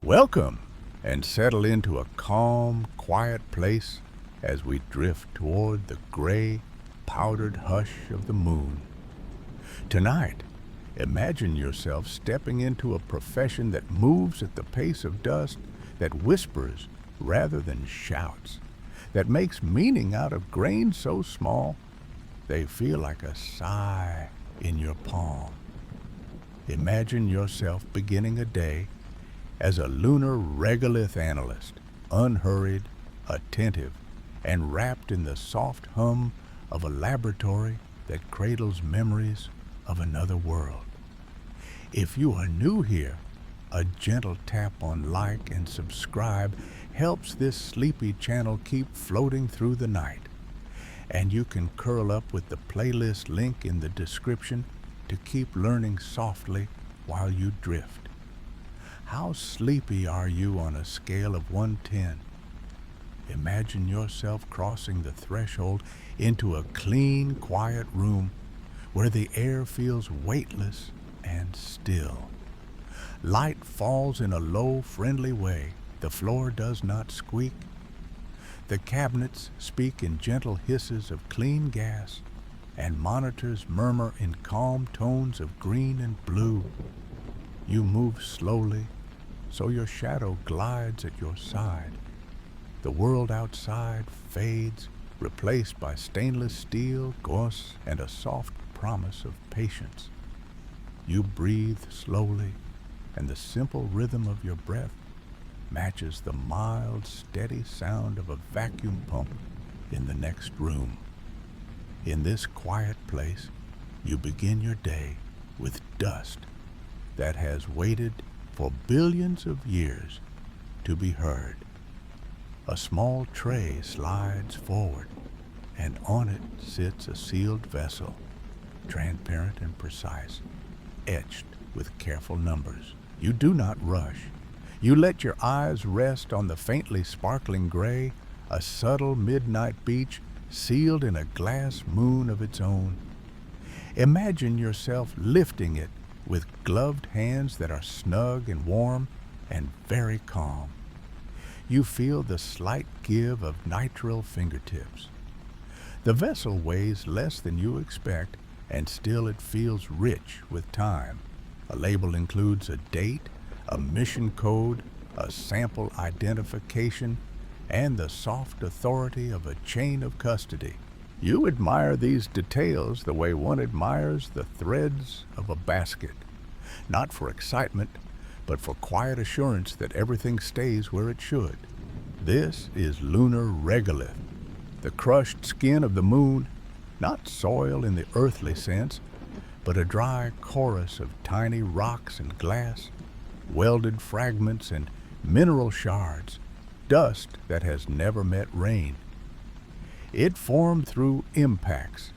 Welcome, and settle into a calm, quiet place as we drift toward the gray, powdered hush of the moon. Tonight, imagine yourself stepping into a profession that moves at the pace of dust, that whispers rather than shouts, that makes meaning out of grains so small they feel like a sigh in your palm. Imagine yourself beginning a day as a lunar regolith analyst, unhurried, attentive, and wrapped in the soft hum of a laboratory that cradles memories of another world. If you are new here, a gentle tap on like and subscribe helps this sleepy channel keep floating through the night. And you can curl up with the playlist link in the description to keep learning softly while you drift. How sleepy are you on a scale of 1 to 10? Imagine yourself crossing the threshold into a clean, quiet room where the air feels weightless and still. Light falls in a low, friendly way. The floor does not squeak. The cabinets speak in gentle hisses of clean gas, and monitors murmur in calm tones of green and blue. You move slowly, so your shadow glides at your side. The world outside fades, replaced by stainless steel, gauze, and a soft promise of patience. You breathe slowly, and the simple rhythm of your breath matches the mild, steady sound of a vacuum pump in the next room. In this quiet place, you begin your day with dust that has waited for billions of years to be heard. A small tray slides forward, and on it sits a sealed vessel, transparent and precise, etched with careful numbers. You do not rush. You let your eyes rest on the faintly sparkling gray, a subtle midnight beach sealed in a glass moon of its own. Imagine yourself lifting it with gloved hands that are snug and warm and very calm. You feel the slight give of nitrile fingertips. The vessel weighs less than you expect, and still it feels rich with time. A label includes a date, a mission code, a sample identification, and the soft authority of a chain of custody. You admire these details the way one admires the threads of a basket, not for excitement, but for quiet assurance that everything stays where it should. This is lunar regolith, the crushed skin of the moon, not soil in the earthly sense, but a dry chorus of tiny rocks and glass, welded fragments and mineral shards, dust that has never met rain. It formed through impacts,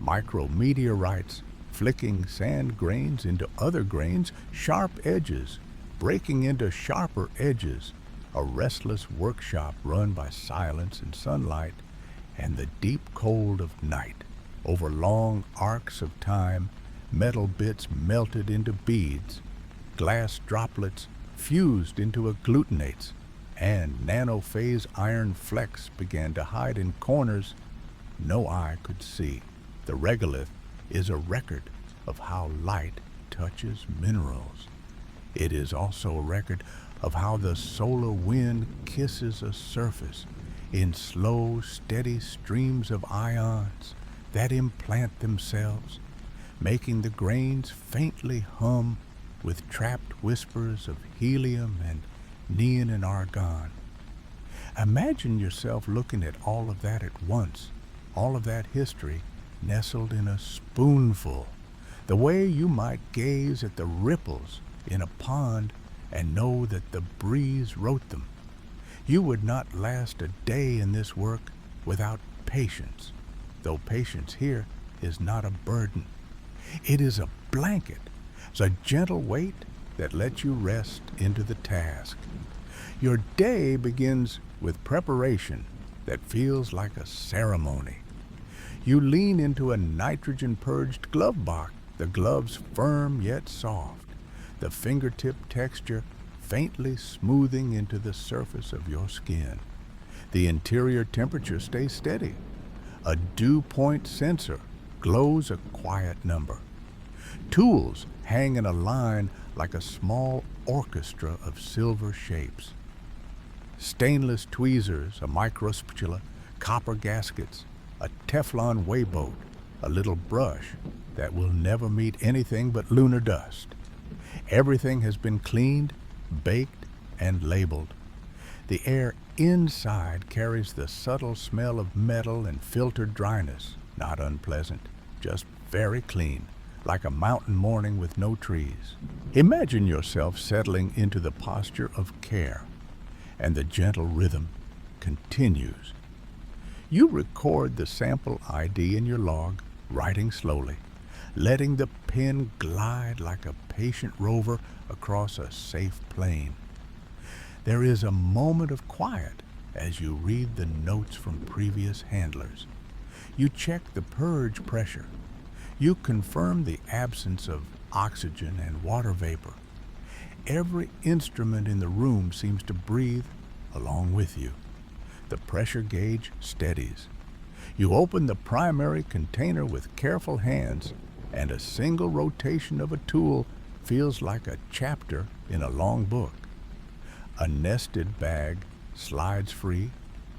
micrometeorites, flicking sand grains into other grains, sharp edges, breaking into sharper edges, a restless workshop run by silence and sunlight and the deep cold of night. Over long arcs of time, metal bits melted into beads, glass droplets fused into agglutinates, and nanophase iron flecks began to hide in corners no eye could see. The regolith is a record of how light touches minerals. It is also a record of how the solar wind kisses a surface in slow, steady streams of ions that implant themselves, making the grains faintly hum with trapped whispers of helium and neon and argon. Imagine yourself looking at all of that at once, all of that history nestled in a spoonful, the way you might gaze at the ripples in a pond and know that the breeze wrote them. You would not last a day in this work without patience, though patience here is not a burden. It is a blanket. It's a gentle weight that lets you rest into the task. Your day begins with preparation that feels like a ceremony. You lean into a nitrogen-purged glove box, the gloves firm yet soft, the fingertip texture faintly smoothing into the surface of your skin. The interior temperature stays steady. A dew point sensor glows a quiet number. Tools hang in a line like a small orchestra of silver shapes. Stainless tweezers, a microspatula, copper gaskets, a Teflon weighboat, a little brush that will never meet anything but lunar dust. Everything has been cleaned, baked, and labeled. The air inside carries the subtle smell of metal and filtered dryness, not unpleasant, just very clean, like a mountain morning with no trees. Imagine yourself settling into the posture of care, and the gentle rhythm continues. You record the sample ID in your log, writing slowly, letting the pen glide like a patient rover across a safe plain. There is a moment of quiet as you read the notes from previous handlers. You check the purge pressure. You confirm the absence of oxygen and water vapor. Every instrument in the room seems to breathe along with you. The pressure gauge steadies. You open the primary container with careful hands, and a single rotation of a tool feels like a chapter in a long book. A nested bag slides free,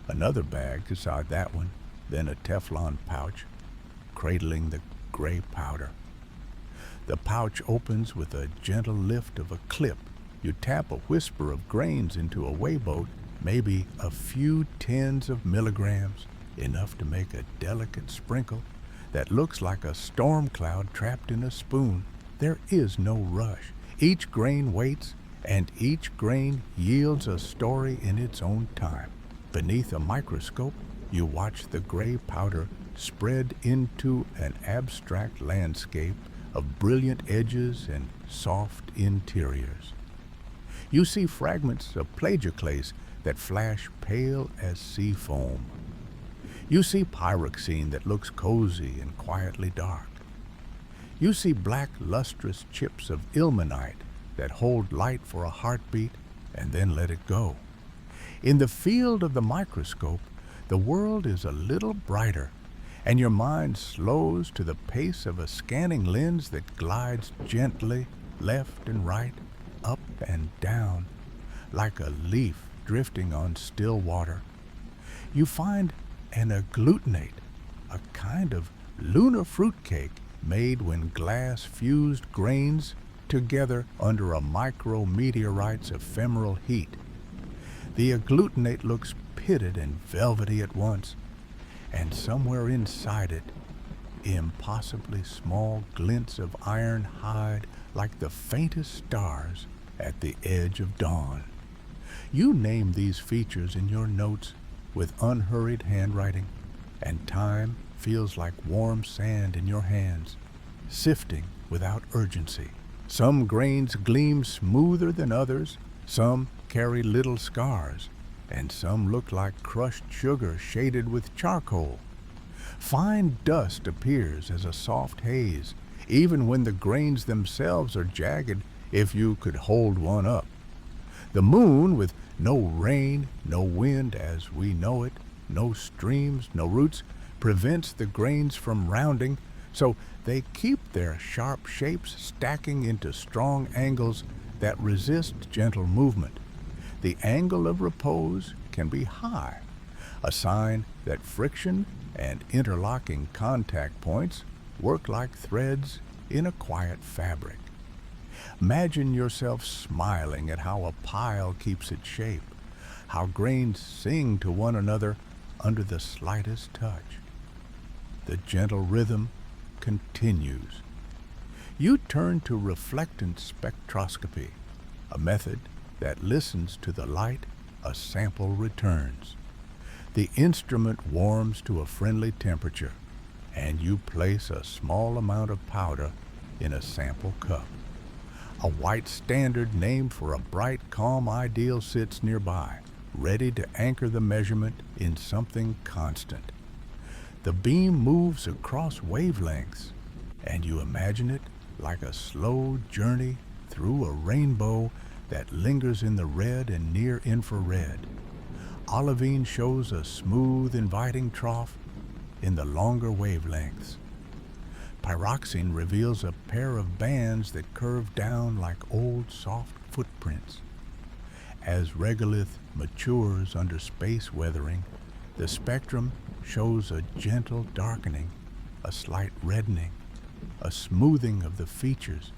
another bag beside that one, then a Teflon pouch, cradling the gray powder. The pouch opens with a gentle lift of a clip. You tap a whisper of grains into a weighboat, maybe a few tens of milligrams, enough to make a delicate sprinkle that looks like a storm cloud trapped in a spoon. There is no rush. Each grain waits, and each grain yields a story in its own time. Beneath a microscope, you watch the gray powder spread into an abstract landscape of brilliant edges and soft interiors. You see fragments of plagioclase that flash pale as sea foam. You see pyroxene that looks cozy and quietly dark. You see black lustrous chips of ilmenite that hold light for a heartbeat and then let it go. In the field of the microscope, the world is a little brighter, and your mind slows to the pace of a scanning lens that glides gently left and right, up and down, like a leaf drifting on still water. You find an agglutinate, a kind of lunar fruitcake made when glass-fused grains together under a micrometeorite's ephemeral heat. The agglutinate looks pitted and velvety at once, and somewhere inside it, impossibly small glints of iron hide like the faintest stars at the edge of dawn. You name these features in your notes with unhurried handwriting, and time feels like warm sand in your hands, sifting without urgency. Some grains gleam smoother than others, some carry little scars, and some look like crushed sugar shaded with charcoal. Fine dust appears as a soft haze, even when the grains themselves are jagged if you could hold one up. The moon, with no rain, no wind as we know it, no streams, no roots, prevents the grains from rounding, so they keep their sharp shapes stacking into strong angles that resist gentle movement. The angle of repose can be high, a sign that friction and interlocking contact points work like threads in a quiet fabric. Imagine yourself smiling at how a pile keeps its shape, how grains sing to one another under the slightest touch. The gentle rhythm continues. You turn to reflectance spectroscopy, a method that listens to the light a sample returns. The instrument warms to a friendly temperature, and you place a small amount of powder in a sample cup. A white standard named for a bright, calm ideal sits nearby, ready to anchor the measurement in something constant. The beam moves across wavelengths, and you imagine it like a slow journey through a rainbow that lingers in the red and near infrared. Olivine shows a smooth, inviting trough in the longer wavelengths. Pyroxene reveals a pair of bands that curve down like old soft footprints. As regolith matures under space weathering, the spectrum shows a gentle darkening, a slight reddening, a smoothing of the features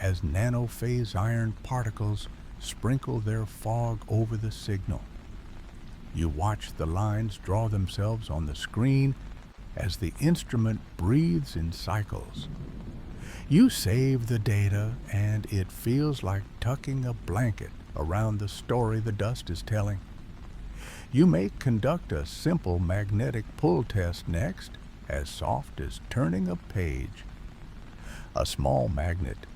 as nanophase iron particles sprinkle their fog over the signal. You watch the lines draw themselves on the screen as the instrument breathes in cycles. You save the data, and it feels like tucking a blanket around the story the dust is telling. You may conduct a simple magnetic pull test next, as soft as turning a page. A small magnet,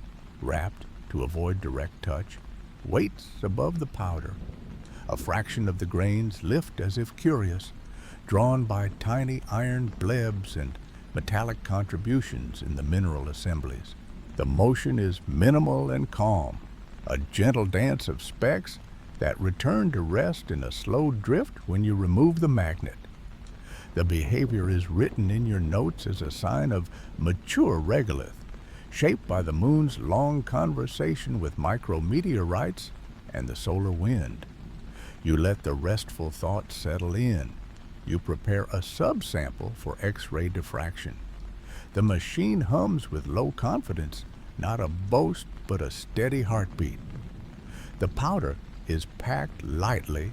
wrapped to avoid direct touch, waits above the powder. A fraction of the grains lift as if curious, drawn by tiny iron blebs and metallic contributions in the mineral assemblies. The motion is minimal and calm, a gentle dance of specks that return to rest in a slow drift when you remove the magnet. The behavior is written in your notes as a sign of mature regolith, shaped by the moon's long conversation with micrometeorites and the solar wind. You let the restful thoughts settle in. You prepare a subsample for X-ray diffraction. The machine hums with low confidence, not a boast but a steady heartbeat. The powder is packed lightly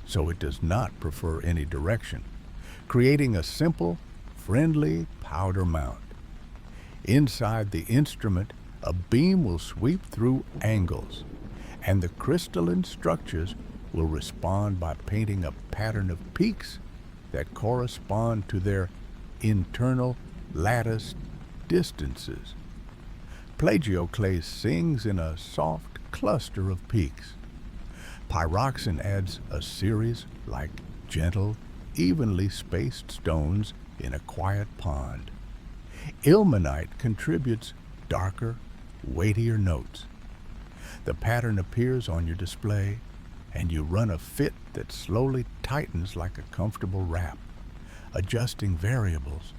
so it does not prefer any direction, creating a simple, friendly powder mount. Inside the instrument, a beam will sweep through angles, and the crystalline structures will respond by painting a pattern of peaks that correspond to their internal lattice distances. Plagioclase sings in a soft cluster of peaks. Pyroxene adds a series like gentle, evenly spaced stones in a quiet pond. Ilmenite contributes darker, weightier notes. The pattern appears on your display, and you run a fit that slowly tightens like a comfortable wrap, adjusting variables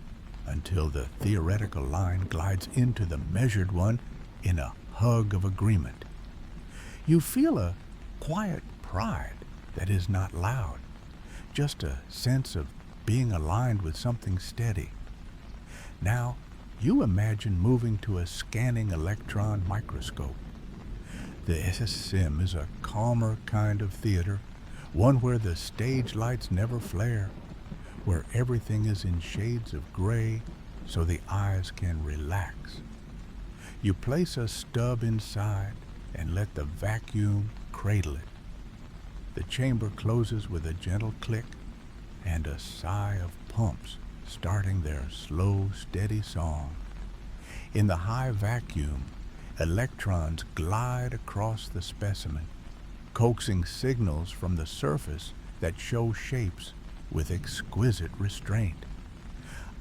until the theoretical line glides into the measured one in a hug of agreement. You feel a quiet pride that is not loud, just a sense of being aligned with something steady. Now, you imagine moving to a scanning electron microscope. The SSM is a calmer kind of theater, one where the stage lights never flare, where everything is in shades of gray so the eyes can relax. You place a stub inside and let the vacuum cradle it. The chamber closes with a gentle click and a sigh of pumps starting their slow, steady song. In the high vacuum, electrons glide across the specimen, coaxing signals from the surface that show shapes with exquisite restraint.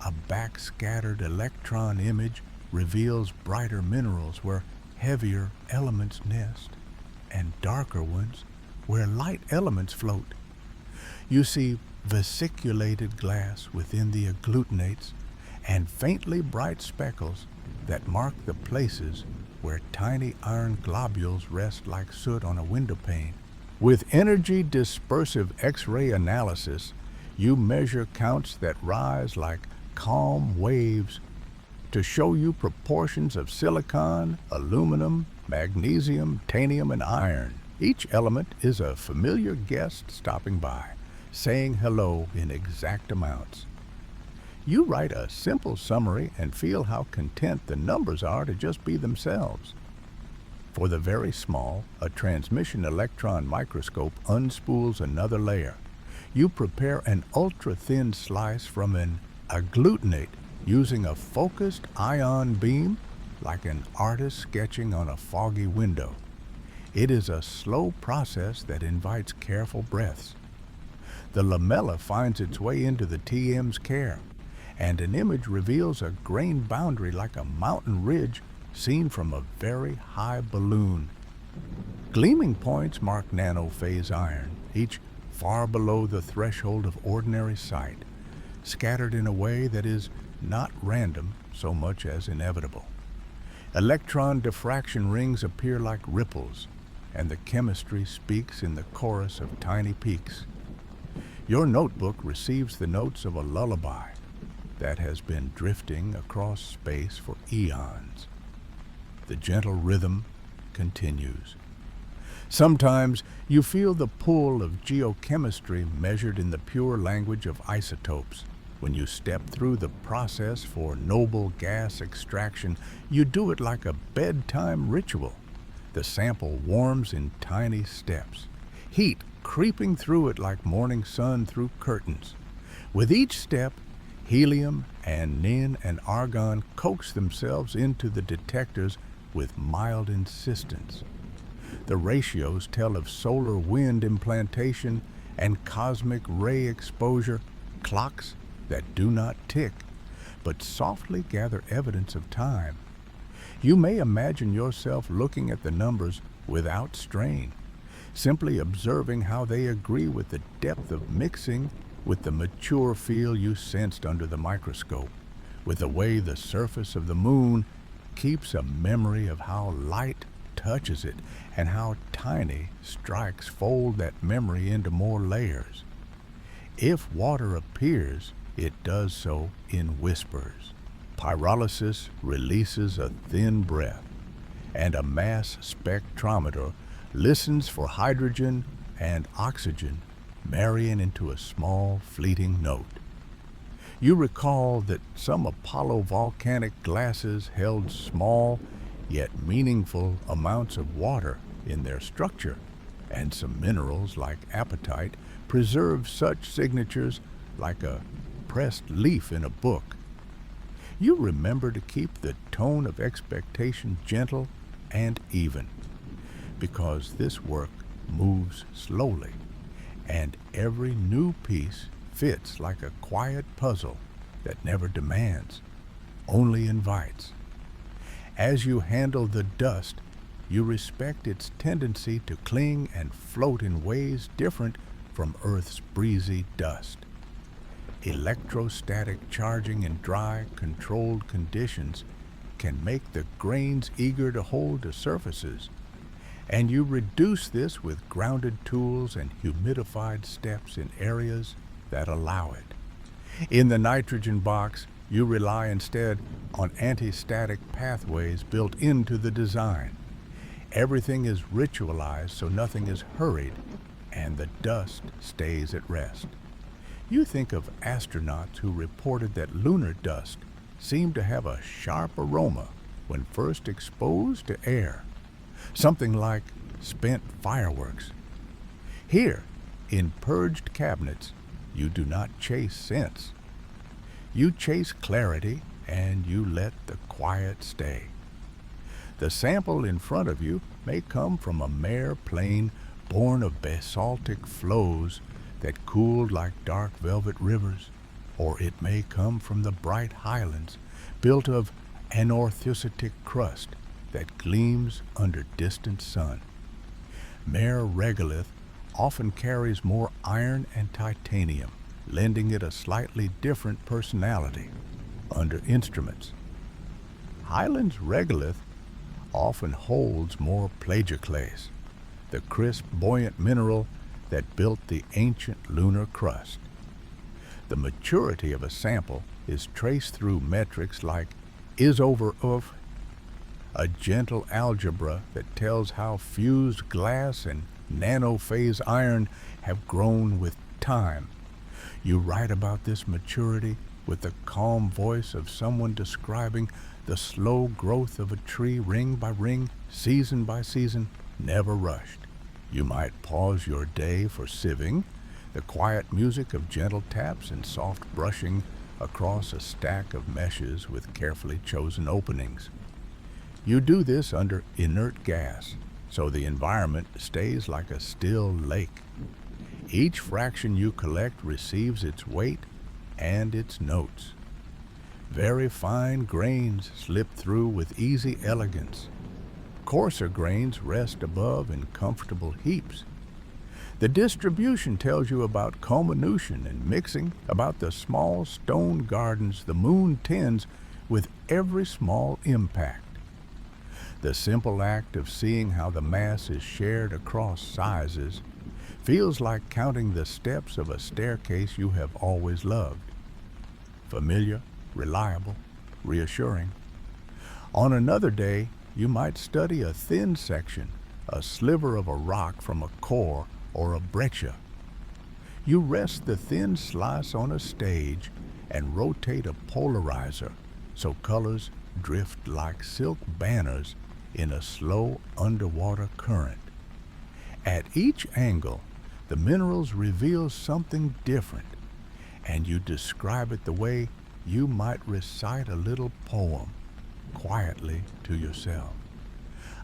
A backscattered electron image reveals brighter minerals where heavier elements nest, and darker ones where light elements float. You see vesiculated glass within the agglutinates and faintly bright speckles that mark the places where tiny iron globules rest like soot on a window pane. With energy dispersive X-ray analysis, you measure counts that rise like calm waves to show you proportions of silicon, aluminum, magnesium, titanium, and iron. Each element is a familiar guest stopping by, saying hello in exact amounts. You write a simple summary and feel how content the numbers are to just be themselves. For the very small, a transmission electron microscope unspools another layer. You prepare an ultra-thin slice from an agglutinate using a focused ion beam like an artist sketching on a foggy window. It is a slow process that invites careful breaths. The lamella finds its way into the TM's care, and an image reveals a grain boundary like a mountain ridge seen from a very high balloon. Gleaming points mark nanophase iron, each far below the threshold of ordinary sight, scattered in a way that is not random so much as inevitable. Electron diffraction rings appear like ripples, and the chemistry speaks in the chorus of tiny peaks. Your notebook receives the notes of a lullaby that has been drifting across space for eons. The gentle rhythm continues. Sometimes you feel the pull of geochemistry measured in the pure language of isotopes. When you step through the process for noble gas extraction, you do it like a bedtime ritual. The sample warms in tiny steps, heat creeping through it like morning sun through curtains. With each step, helium and nin and argon coax themselves into the detectors with mild insistence. The ratios tell of solar wind implantation and cosmic ray exposure, clocks that do not tick, but softly gather evidence of time. You may imagine yourself looking at the numbers without strain, simply observing how they agree with the depth of mixing, with the mature feel you sensed under the microscope, with the way the surface of the moon keeps a memory of how light touches it and how tiny strikes fold that memory into more layers. If water appears, it does so in whispers. Pyrolysis releases a thin breath, and a mass spectrometer listens for hydrogen and oxygen marrying into a small, fleeting note. You recall that some Apollo volcanic glasses held small, yet meaningful amounts of water in their structure, and some minerals like apatite preserve such signatures like a pressed leaf in a book. You remember to keep the tone of expectation gentle and even, because this work moves slowly, and every new piece fits like a quiet puzzle that never demands, only invites. As you handle the dust, you respect its tendency to cling and float in ways different from Earth's breezy dust. Electrostatic charging in dry, controlled conditions can make the grains eager to hold to surfaces, and you reduce this with grounded tools and humidified steps in areas that allow it. In the nitrogen box, you rely instead on anti-static pathways built into the design. Everything is ritualized so nothing is hurried, and the dust stays at rest. You think of astronauts who reported that lunar dust seemed to have a sharp aroma when first exposed to air, something like spent fireworks. Here, in purged cabinets, you do not chase scents. You chase clarity, and you let the quiet stay. The sample in front of you may come from a mere plain born of basaltic flows that cooled like dark velvet rivers, or it may come from the bright highlands built of anorthositic crust that gleams under distant sun. Mare regolith often carries more iron and titanium, lending it a slightly different personality under instruments. Highlands regolith often holds more plagioclase, the crisp, buoyant mineral that built the ancient lunar crust. The maturity of a sample is traced through metrics like is over of, a gentle algebra that tells how fused glass and nanophase iron have grown with time. You write about this maturity with the calm voice of someone describing the slow growth of a tree ring by ring, season by season, never rushed. You might pause your day for sieving, the quiet music of gentle taps and soft brushing across a stack of meshes with carefully chosen openings. You do this under inert gas, so the environment stays like a still lake. Each fraction you collect receives its weight and its notes. Very fine grains slip through with easy elegance. Coarser grains rest above in comfortable heaps. The distribution tells you about comminution and mixing, about the small stone gardens the moon tends with every small impact. The simple act of seeing how the mass is shared across sizes feels like counting the steps of a staircase you have always loved. Familiar, reliable, reassuring. On another day, you might study a thin section, a sliver of a rock from a core or a breccia. You rest the thin slice on a stage and rotate a polarizer so colors drift like silk banners in a slow underwater current. At each angle, the minerals reveal something different, and you describe it the way you might recite a little poem quietly to yourself.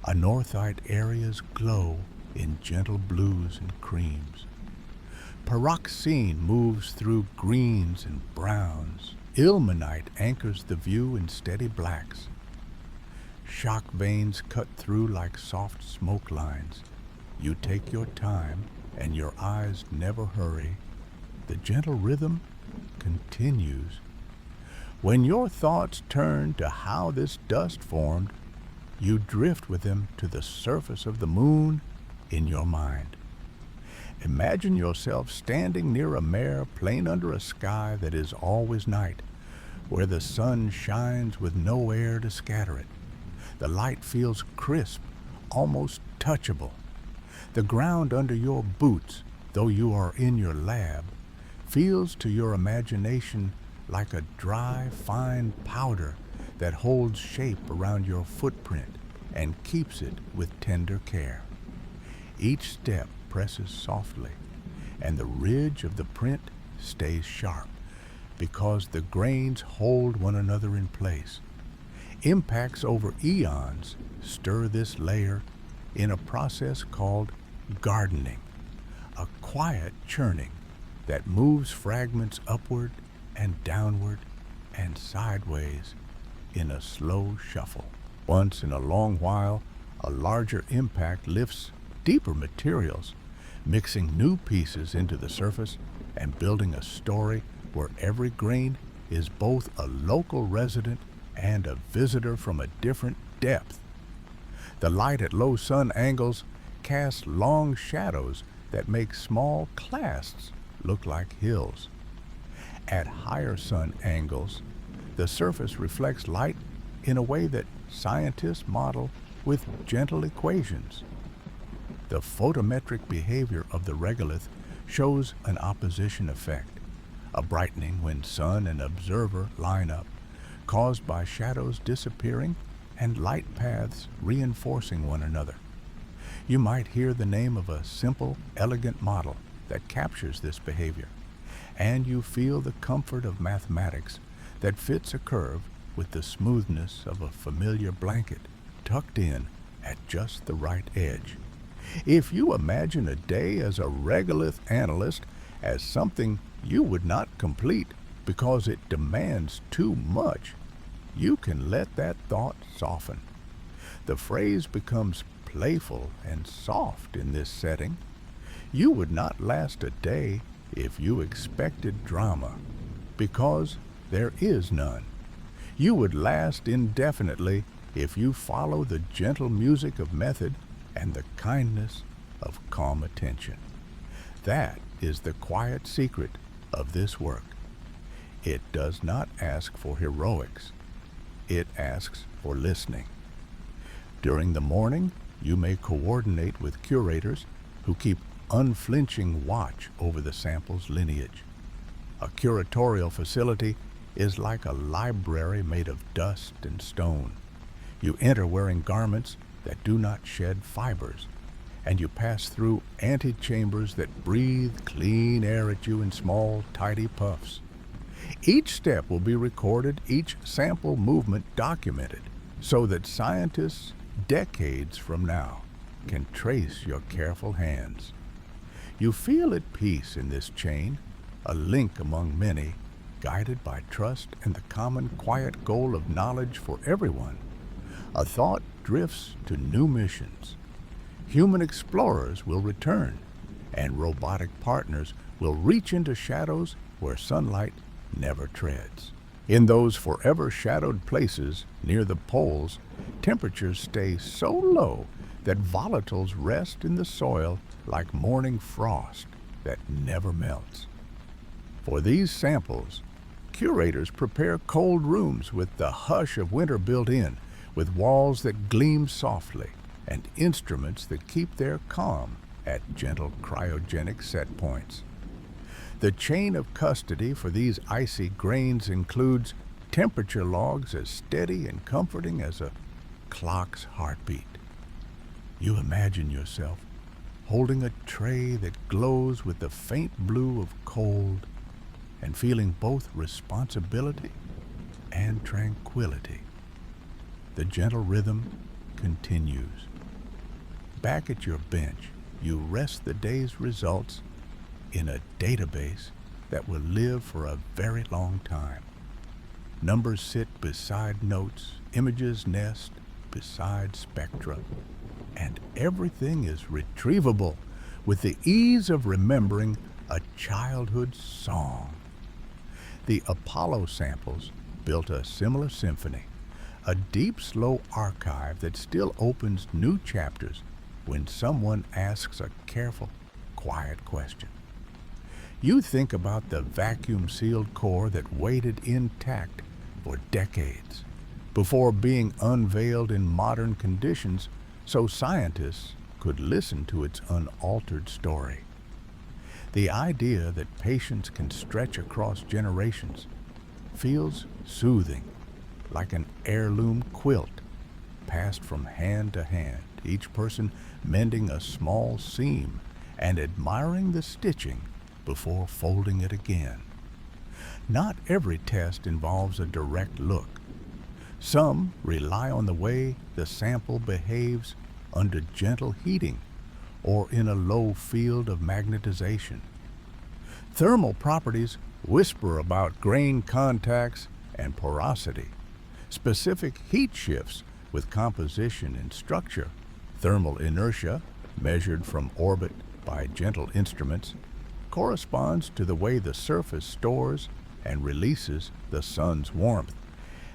Anorthite areas glow in gentle blues and creams. Pyroxene moves through greens and browns. Ilmenite anchors the view in steady blacks. Shock veins cut through like soft smoke lines. You take your time and your eyes never hurry. The gentle rhythm continues. When your thoughts turn to how this dust formed, you drift with them to the surface of the moon in your mind. Imagine yourself standing near a mare plain under a sky that is always night, where the sun shines with no air to scatter it. The light feels crisp, almost touchable. The ground under your boots, though you are in your lab, feels to your imagination like a dry, fine powder that holds shape around your footprint and keeps it with tender care. Each step presses softly, and the ridge of the print stays sharp because the grains hold one another in place. Impacts over eons stir this layer in a process called gardening, a quiet churning that moves fragments upward and downward and sideways in a slow shuffle. Once in a long while, a larger impact lifts deeper materials, mixing new pieces into the surface and building a story where every grain is both a local resident and a visitor from a different depth. The light at low sun angles casts long shadows that make small clasts look like hills. At higher sun angles, the surface reflects light in a way that scientists model with gentle equations. The photometric behavior of the regolith shows an opposition effect, a brightening when sun and observer line up, caused by shadows disappearing and light paths reinforcing one another. You might hear the name of a simple, elegant model that captures this behavior, and you feel the comfort of mathematics that fits a curve with the smoothness of a familiar blanket tucked in at just the right edge. If you imagine a day as a regolith analyst as something you would not complete because it demands too much, you can let that thought soften. The phrase becomes playful and soft in this setting. You would not last a day if you expected drama, because there is none. You would last indefinitely if you follow the gentle music of method and the kindness of calm attention. That is the quiet secret of this work. It does not ask for heroics. It asks for listening. During the morning, you may coordinate with curators who keep unflinching watch over the sample's lineage. A curatorial facility is like a library made of dust and stone. You enter wearing garments that do not shed fibers, and you pass through antechambers that breathe clean air at you in small, tidy puffs. Each step will be recorded, each sample movement documented, so that scientists decades from now can trace your careful hands. You feel at peace in this chain, a link among many, guided by trust and the common quiet goal of knowledge for everyone. A thought drifts to new missions. Human explorers will return, and robotic partners will reach into shadows where sunlight never treads. In those forever shadowed places near the poles, temperatures stay so low that volatiles rest in the soil like morning frost that never melts. For these samples, curators prepare cold rooms with the hush of winter built in, with walls that gleam softly and instruments that keep their calm at gentle cryogenic set points. The chain of custody for these icy grains includes temperature logs as steady and comforting as a clock's heartbeat. You imagine yourself holding a tray that glows with the faint blue of cold and feeling both responsibility and tranquility. The gentle rhythm continues. Back at your bench, you rest the day's results in a database that will live for a very long time. Numbers sit beside notes, images nest beside spectra, and everything is retrievable with the ease of remembering a childhood song. The Apollo samples built a similar symphony, a deep, slow archive that still opens new chapters when someone asks a careful, quiet question. You think about the vacuum-sealed core that waited intact for decades before being unveiled in modern conditions so scientists could listen to its unaltered story. The idea that patience can stretch across generations feels soothing, like an heirloom quilt passed from hand to hand, each person mending a small seam and admiring the stitching before folding it again. Not every test involves a direct look. Some rely on the way the sample behaves under gentle heating or in a low field of magnetization. Thermal properties whisper about grain contacts and porosity. Specific heat shifts with composition and structure, thermal inertia, measured from orbit by gentle instruments, corresponds to the way the surface stores and releases the sun's warmth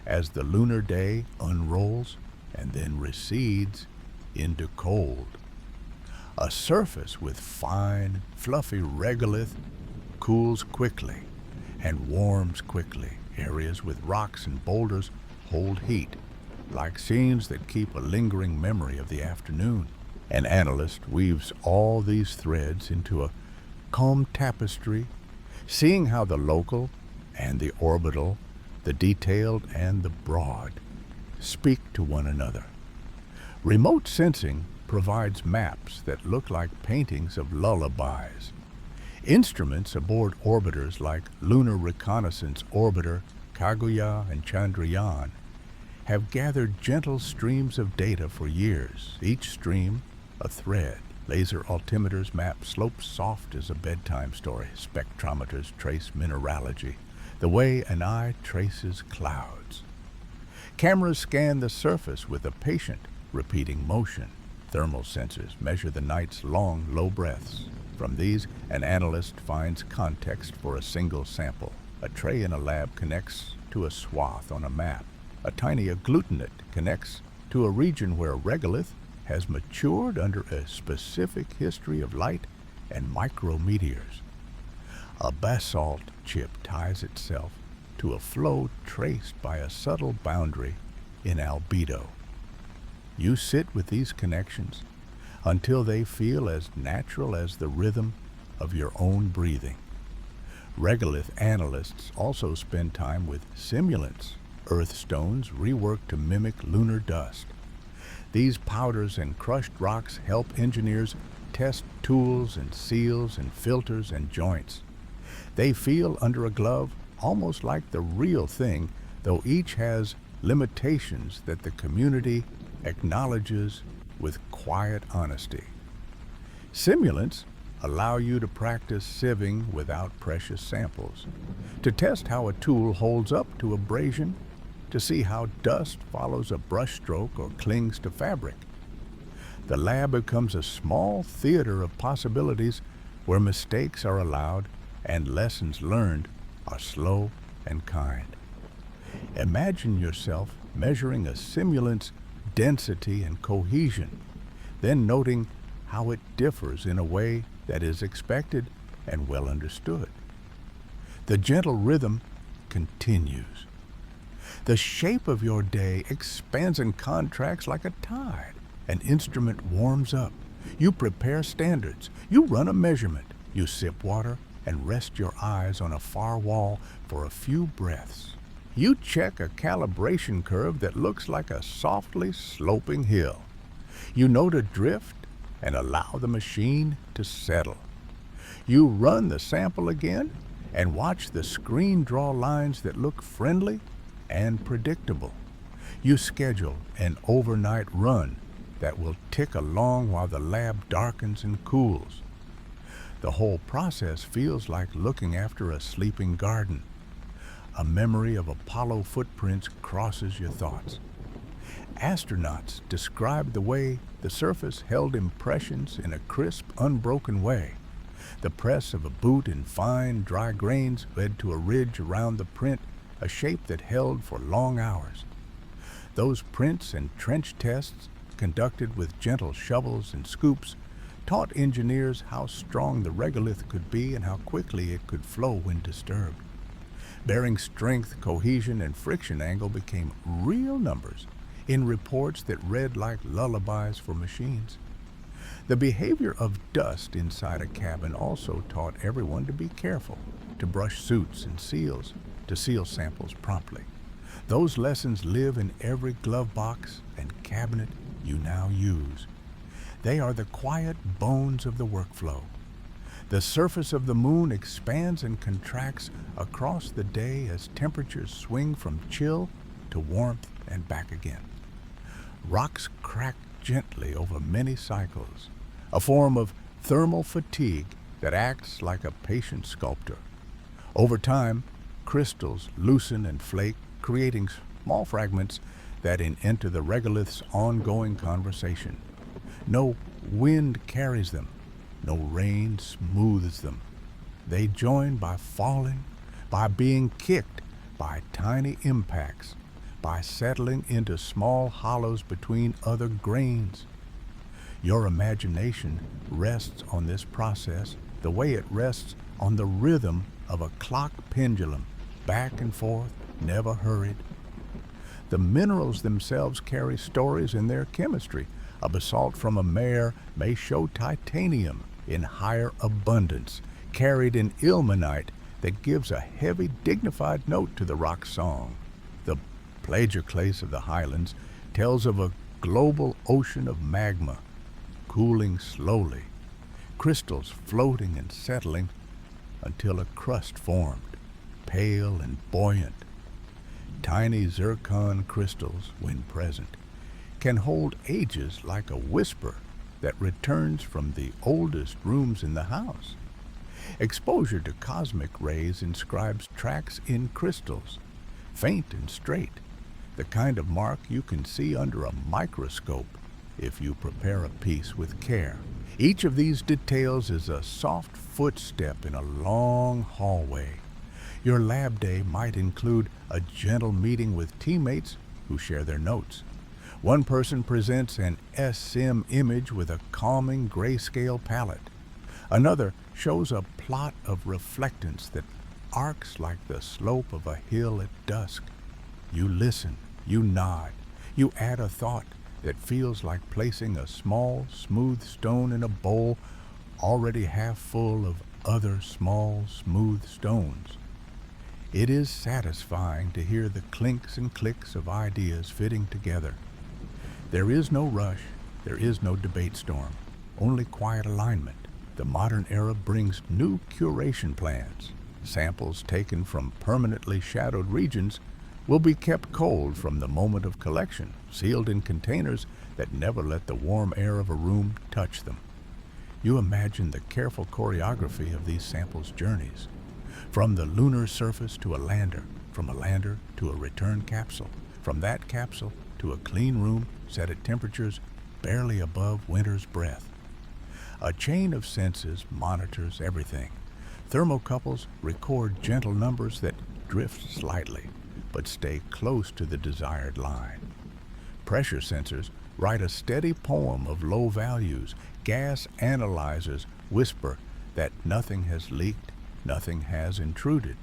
as the lunar day unrolls and then recedes into cold. A surface with fine, fluffy regolith cools quickly and warms quickly. Areas with rocks and boulders hold heat, like scenes that keep a lingering memory of the afternoon. An analyst weaves all these threads into a calm tapestry, seeing how the local and the orbital, the detailed and the broad, speak to one another. Remote sensing provides maps that look like paintings of lullabies. Instruments aboard orbiters like Lunar Reconnaissance Orbiter, Kaguya, and Chandrayaan have gathered gentle streams of data for years, each stream a thread. Laser altimeters map slopes soft as a bedtime story. Spectrometers trace mineralogy, the way an eye traces clouds. Cameras scan the surface with a patient, repeating motion. Thermal sensors measure the night's long, low breaths. From these, an analyst finds context for a single sample. A tray in a lab connects to a swath on a map. A tiny agglutinate connects to a region where regolith has matured under a specific history of light and micrometeors. A basalt chip ties itself to a flow traced by a subtle boundary in albedo. You sit with these connections until they feel as natural as the rhythm of your own breathing. Regolith analysts also spend time with simulants, earth stones reworked to mimic lunar dust. These powders and crushed rocks help engineers test tools and seals and filters and joints. They feel under a glove almost like the real thing, though each has limitations that the community acknowledges with quiet honesty. Simulants allow you to practice sieving without precious samples, to test how a tool holds up to abrasion to see how dust follows a brushstroke or clings to fabric. The lab becomes a small theater of possibilities where mistakes are allowed and lessons learned are slow and kind. Imagine yourself measuring a simulant's density and cohesion, then noting how it differs in a way that is expected and well understood. The gentle rhythm continues. The shape of your day expands and contracts like a tide. An instrument warms up. You prepare standards. You run a measurement. You sip water and rest your eyes on a far wall for a few breaths. You check a calibration curve that looks like a softly sloping hill. You note a drift and allow the machine to settle. You run the sample again and watch the screen draw lines that look friendly and predictable. You schedule an overnight run that will tick along while the lab darkens and cools. The whole process feels like looking after a sleeping garden. A memory of Apollo footprints crosses your thoughts. Astronauts describe the way the surface held impressions in a crisp, unbroken way. The press of a boot in fine, dry grains led to a ridge around the print, a shape that held for long hours. Those prints and trench tests, conducted with gentle shovels and scoops, taught engineers how strong the regolith could be and how quickly it could flow when disturbed. Bearing strength, cohesion, and friction angle became real numbers in reports that read like lullabies for machines. The behavior of dust inside a cabin also taught everyone to be careful, to brush suits and seals, to seal samples promptly. Those lessons live in every glove box and cabinet you now use. They are the quiet bones of the workflow. The surface of the moon expands and contracts across the day as temperatures swing from chill to warmth and back again. Rocks crack gently over many cycles, a form of thermal fatigue that acts like a patient sculptor. Over time, crystals loosen and flake, creating small fragments that enter the regolith's ongoing conversation. No wind carries them. No rain smooths them. They join by falling, by being kicked, by tiny impacts, by settling into small hollows between other grains. Your imagination rests on this process the way it rests on the rhythm of a clock pendulum, back and forth, never hurried. The minerals themselves carry stories in their chemistry. A basalt from a mare may show titanium in higher abundance, carried in ilmenite that gives a heavy, dignified note to the rock's song. The plagioclase of the highlands tells of a global ocean of magma, cooling slowly, crystals floating and settling until a crust formed, pale and buoyant. Tiny zircon crystals, when present, can hold ages like a whisper that returns from the oldest rooms in the house. Exposure to cosmic rays inscribes tracks in crystals, faint and straight, the kind of mark you can see under a microscope if you prepare a piece with care. Each of these details is a soft footstep in a long hallway. Your lab day might include a gentle meeting with teammates who share their notes. One person presents an SM image with a calming grayscale palette. Another shows a plot of reflectance that arcs like the slope of a hill at dusk. You listen, you nod, you add a thought that feels like placing a small, smooth stone in a bowl already half full of other small, smooth stones. It is satisfying to hear the clinks and clicks of ideas fitting together. There is no rush, there is no debate storm, only quiet alignment. The modern era brings new curation plans. Samples taken from permanently shadowed regions will be kept cold from the moment of collection, sealed in containers that never let the warm air of a room touch them. You imagine the careful choreography of these samples' journeys. From the lunar surface to a lander, from a lander to a return capsule, from that capsule to a clean room set at temperatures barely above winter's breath. A chain of senses monitors everything. Thermocouples record gentle numbers that drift slightly, but stay close to the desired line. Pressure sensors write a steady poem of low values. Gas analyzers whisper that nothing has leaked, nothing has intruded.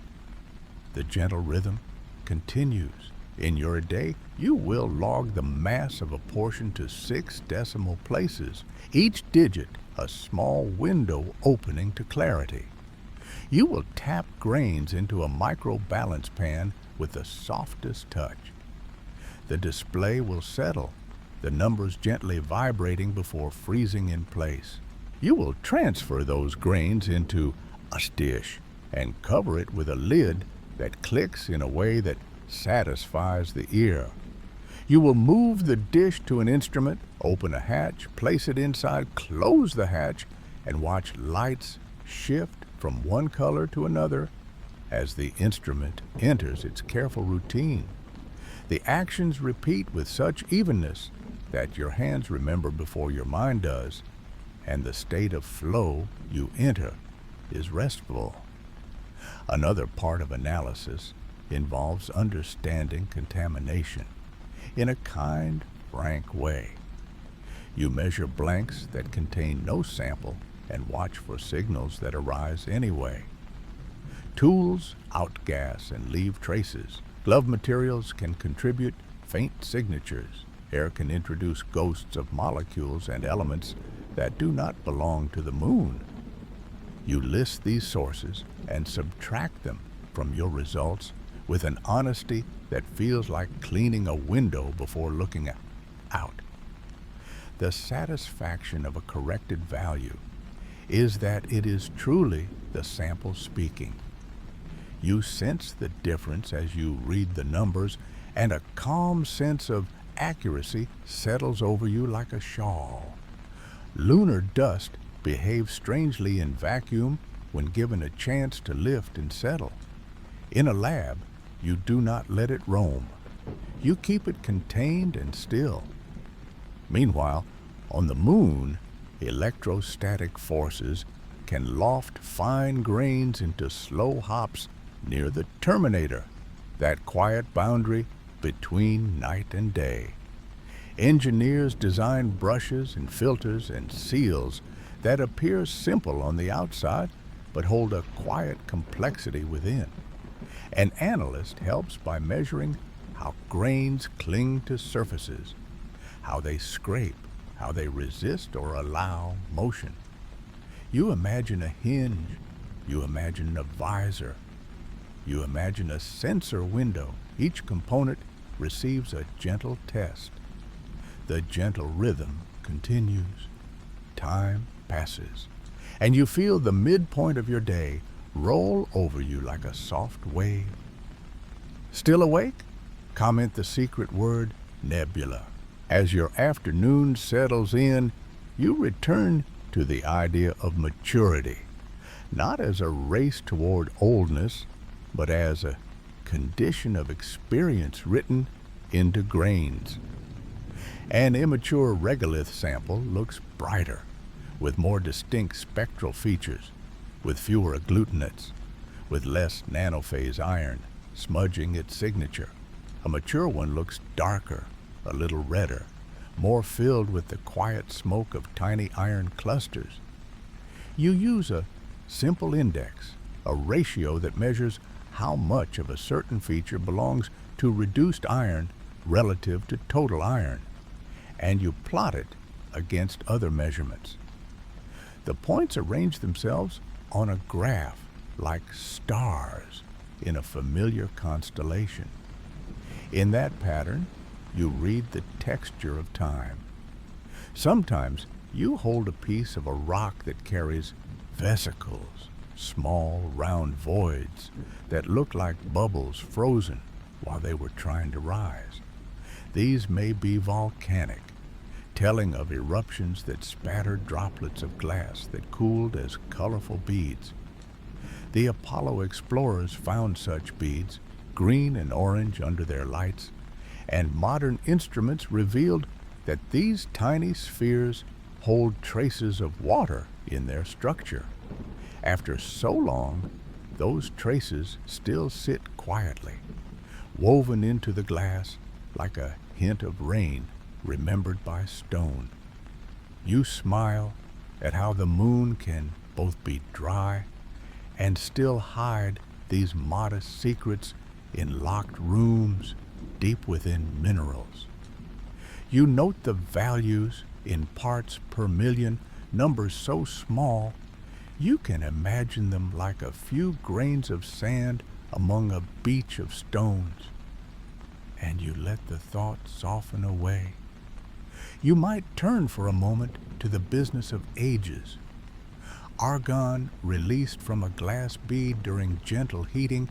The gentle rhythm continues. In your day, you will log the mass of a portion to 6 decimal places, each digit a small window opening to clarity. You will tap grains into a micro balance pan with the softest touch. The display will settle, the numbers gently vibrating before freezing in place. You will transfer those grains into a dish and cover it with a lid that clicks in a way that satisfies the ear. You will move the dish to an instrument, open a hatch, place it inside, close the hatch, and watch lights shift from one color to another as the instrument enters its careful routine. The actions repeat with such evenness that your hands remember before your mind does, and the state of flow you enter is restful. Another part of analysis involves understanding contamination in a kind, frank way. You measure blanks that contain no sample and watch for signals that arise anyway. Tools outgas and leave traces. Glove materials can contribute faint signatures. Air can introduce ghosts of molecules and elements that do not belong to the moon. You list these sources and subtract them from your results with an honesty that feels like cleaning a window before looking out. The satisfaction of a corrected value is that it is truly the sample speaking. You sense the difference as you read the numbers, and a calm sense of accuracy settles over you like a shawl. Lunar dust behaves strangely in vacuum when given a chance to lift and settle. In a lab, you do not let it roam. You keep it contained and still. Meanwhile, on the moon, electrostatic forces can loft fine grains into slow hops near the terminator, that quiet boundary between night and day. Engineers design brushes and filters and seals that appear simple on the outside but hold a quiet complexity within. An analyst helps by measuring how grains cling to surfaces, how they scrape, how they resist or allow motion. You imagine a hinge, you imagine a visor, you imagine a sensor window. Each component receives a gentle test. The gentle rhythm continues. Time passes, and you feel the midpoint of your day roll over you like a soft wave. Still awake? Comment the secret word nebula. As your afternoon settles in, you return to the idea of maturity, not as a race toward oldness, but as a condition of experience written into grains. An immature regolith sample looks brighter, with more distinct spectral features, with fewer agglutinates, with less nanophase iron smudging its signature. A mature one looks darker, a little redder, more filled with the quiet smoke of tiny iron clusters. You use a simple index, a ratio that measures how much of a certain feature belongs to reduced iron relative to total iron, and you plot it against other measurements. The points arrange themselves on a graph like stars in a familiar constellation. In that pattern, you read the texture of time. Sometimes you hold a piece of a rock that carries vesicles, small round voids that look like bubbles frozen while they were trying to rise. These may be volcanic, telling of eruptions that spattered droplets of glass that cooled as colorful beads. The Apollo explorers found such beads green and orange under their lights, and modern instruments revealed that these tiny spheres hold traces of water in their structure. After so long, those traces still sit quietly, woven into the glass like a hint of rain remembered by stone. You smile at how the moon can both be dry and still hide these modest secrets in locked rooms deep within minerals. You note the values in parts per million, numbers so small you can imagine them like a few grains of sand among a beach of stones. And you let the thought soften away. You might turn for a moment to the business of ages. Argon released from a glass bead during gentle heating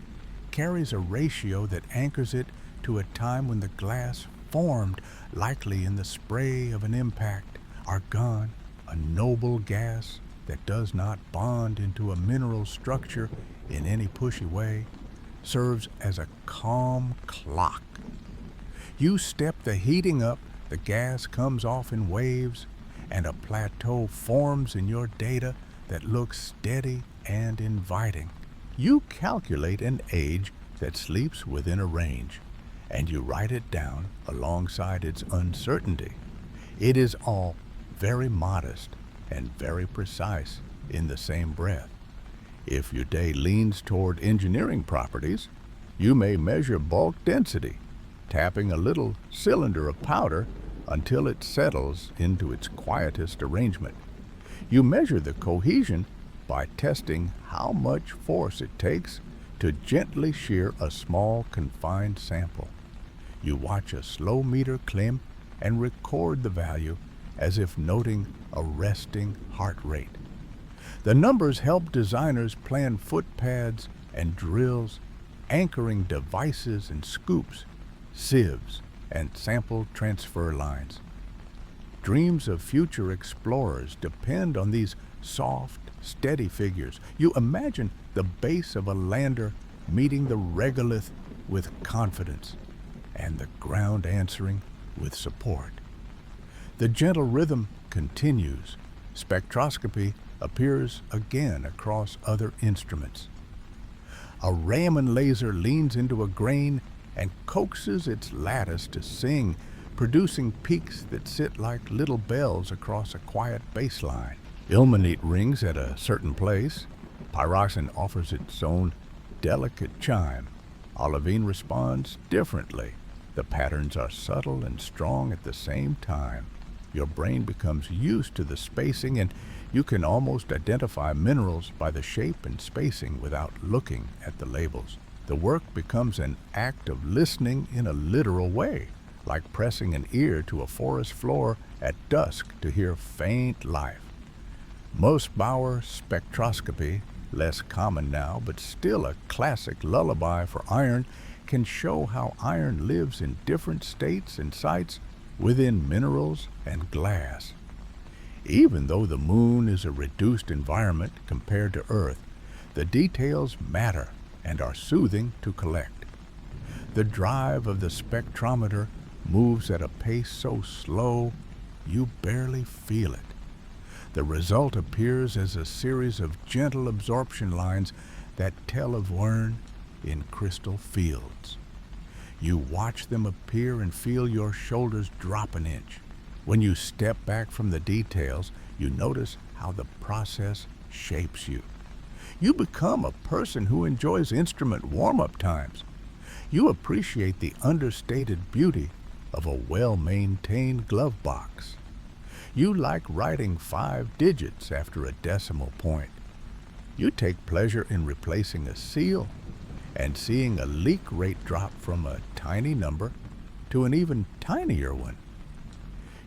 carries a ratio that anchors it to a time when the glass formed, likely in the spray of an impact. Argon, a noble gas that does not bond into a mineral structure in any pushy way, serves as a calm clock. You step the heating up, the gas comes off in waves, and a plateau forms in your data that looks steady and inviting. You calculate an age that sleeps within a range, and you write it down alongside its uncertainty. It is all very modest and very precise in the same breath. If your day leans toward engineering properties, you may measure bulk density, tapping a little cylinder of powder until it settles into its quietest arrangement. You measure the cohesion by testing how much force it takes to gently shear a small confined sample. You watch a slow meter climb and record the value as if noting a resting heart rate. The numbers help designers plan footpads and drills, anchoring devices and scoops, sieves, and sample transfer lines. Dreams of future explorers depend on these soft, steady figures. You imagine the base of a lander meeting the regolith with confidence, and the ground answering with support. The gentle rhythm continues. Spectroscopy appears again across other instruments. A Raman laser leans into a grain and coaxes its lattice to sing, producing peaks that sit like little bells across a quiet baseline. Ilmenite rings at a certain place. Pyroxene offers its own delicate chime. Olivine responds differently. The patterns are subtle and strong at the same time. Your brain becomes used to the spacing, and you can almost identify minerals by the shape and spacing without looking at the labels. The work becomes an act of listening in a literal way, like pressing an ear to a forest floor at dusk to hear faint life. Mossbauer spectroscopy, less common now but still a classic lullaby for iron, can show how iron lives in different states and sites within minerals and glass. Even though the moon is a reduced environment compared to Earth, the details matter and are soothing to collect. The drive of the spectrometer moves at a pace so slow you barely feel it. The result appears as a series of gentle absorption lines that tell of Wern in crystal fields. You watch them appear and feel your shoulders drop an inch. When you step back from the details, you notice how the process shapes you. You become a person who enjoys instrument warm-up times. You appreciate the understated beauty of a well-maintained glove box. You like writing 5 digits after a decimal point. You take pleasure in replacing a seal and seeing a leak rate drop from a tiny number to an even tinier one.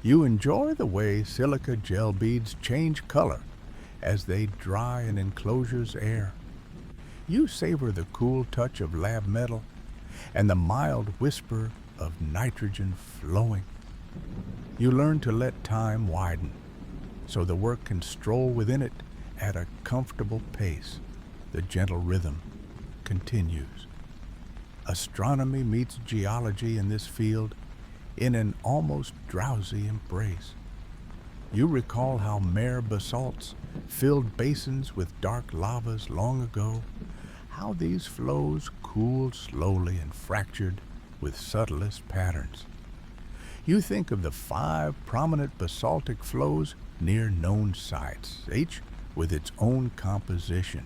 You enjoy the way silica gel beads change color as they dry an enclosure's air. You savor the cool touch of lab metal and the mild whisper of nitrogen flowing. You learn to let time widen so the work can stroll within it at a comfortable pace. The gentle rhythm continues. Astronomy meets geology in this field in an almost drowsy embrace. You recall how mare basalts filled basins with dark lavas long ago, how these flows cooled slowly and fractured with subtlest patterns. You think of the 5 prominent basaltic flows near known sites, each with its own composition,